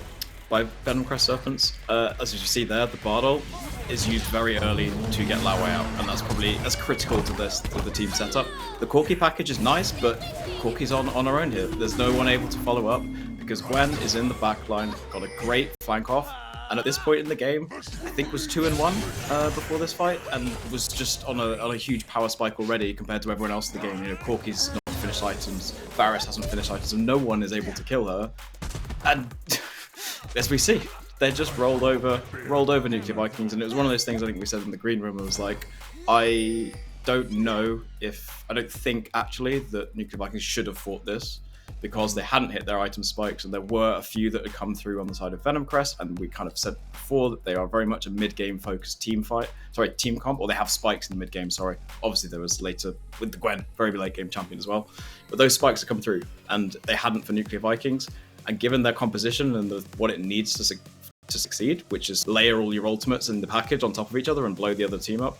Venom Crest Serpents. As you see there, the Bardol is used very early to get Lao Wei out, and that's critical to the team setup. The Corki package is nice, but Corki's on her own here. There's no one able to follow up because Gwen is in the back line, got a great flank off, and at this point in the game, I think was 2-1 before this fight, and was just on a huge power spike already compared to everyone else in the game. You know, Corki's not finished items, Varus hasn't finished items, and no one is able to kill her. And as we see, they just rolled over Nuclear Vikings, and it was one of those things I think we said in the green room. It was like, I don't think actually that Nuclear Vikings should have fought this, because they hadn't hit their item spikes, and there were a few that had come through on the side of Venom Crest, and we kind of said before that they are very much a mid-game focused team comp, or they have spikes in the mid-game, sorry. Obviously there was later with the Gwen, very late-game champion as well, but those spikes have come through, and they hadn't for Nuclear Vikings, and given their composition and what it needs to succeed, which is layer all your ultimates in the package on top of each other and blow the other team up,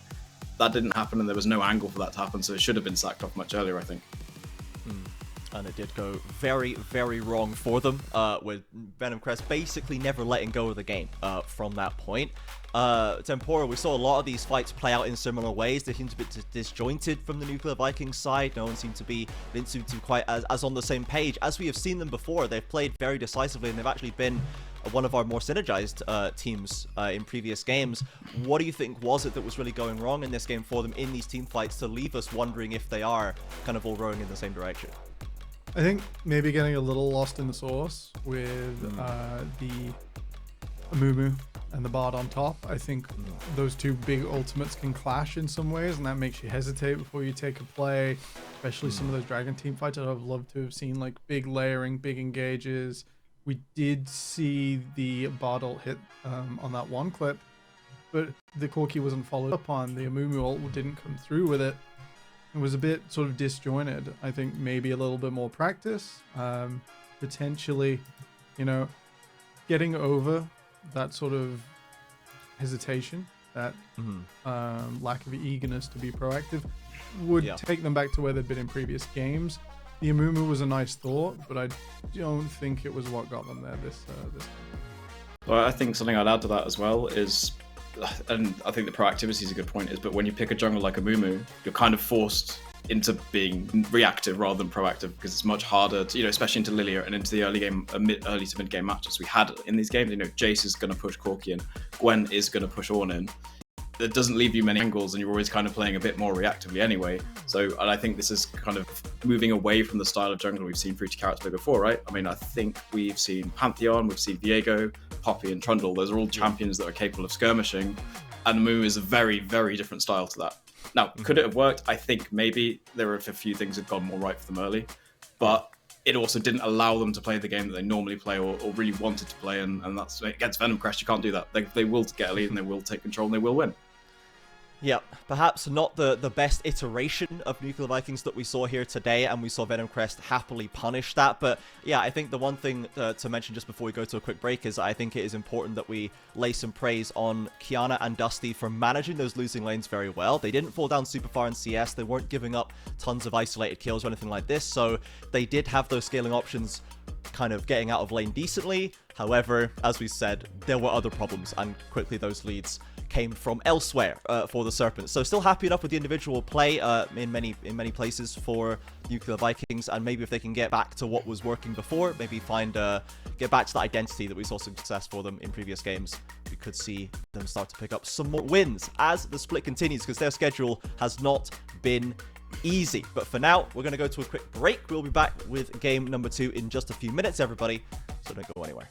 that didn't happen, and there was no angle for that to happen, so it should have been sacked off much earlier, I think. And it did go very, very wrong for them, with Venom Crest basically never letting go of the game from that point. Tempora, we saw a lot of these fights play out in similar ways. They seemed a bit disjointed from the Nuclear Vikings side. No one seemed to be quite as on the same page. As we have seen them before, they've played very decisively, and they've actually been one of our more synergized teams in previous games. What do you think was it that was really going wrong in this game for them in these team fights to leave us wondering if they are kind of all rowing in the same direction? I think maybe getting a little lost in the sauce with the Amumu and the Bard on top. I think those two big ultimates can clash in some ways, and that makes you hesitate before you take a play, especially some of those Dragon team fights. I'd have loved to have seen like big layering, big engages. We did see the Bard ult hit on that one clip, but the Corki wasn't followed up on. The Amumu ult didn't come through with it. It was a bit sort of disjointed. I think maybe a little bit more practice, potentially, you know, getting over that sort of hesitation, that lack of eagerness to be proactive would take them back to where they'd been in previous games. The Amumu was a nice thought, but I don't think it was what got them there this time. Well, I think something I'd add to that as well is, and I think the proactivity is a good point, is but when you pick a jungle like Amumu, you're kind of forced into being reactive rather than proactive, because it's much harder to, you know, especially into Lilia and into the early to mid game matches we had in these games. You know, Jace is going to push Corki in, Gwen is going to push Ornn in. It doesn't leave you many angles, and you're always kind of playing a bit more reactively anyway. So, and I think this is kind of moving away from the style of jungle we've seen for each character before, right? I mean, I think we've seen Pantheon, we've seen Viego, Poppy, and Trundle. Those are all champions that are capable of skirmishing, and Moo is a very, very different style to that. Now, could it have worked? I think maybe there were a few things that had gone more right for them early, but it also didn't allow them to play the game that they normally play or really wanted to play, and that's against Venom Crest. You can't do that. They will get a lead, and they will take control, and they will win. Yeah, perhaps not the best iteration of Nuclear Vikings that we saw here today, and we saw Venom Crest happily punish that. But yeah, I think the one thing to mention just before we go to a quick break is I think it is important that we lay some praise on Qiyana and Dusty for managing those losing lanes very well. They didn't fall down super far in CS, they weren't giving up tons of isolated kills or anything like this, so they did have those scaling options kind of getting out of lane decently. However, as we said, there were other problems, and quickly those leads came from elsewhere for the Serpents. So still happy enough with the individual play in many places for Nuclear Vikings, and maybe if they can get back to what was working before, maybe get back to the identity that we saw success for them in previous games, we could see them start to pick up some more wins as the split continues, because their schedule has not been easy. But for now, we're going to go to a quick break. We'll be back with game number 2 in just a few minutes, everybody, so don't go anywhere.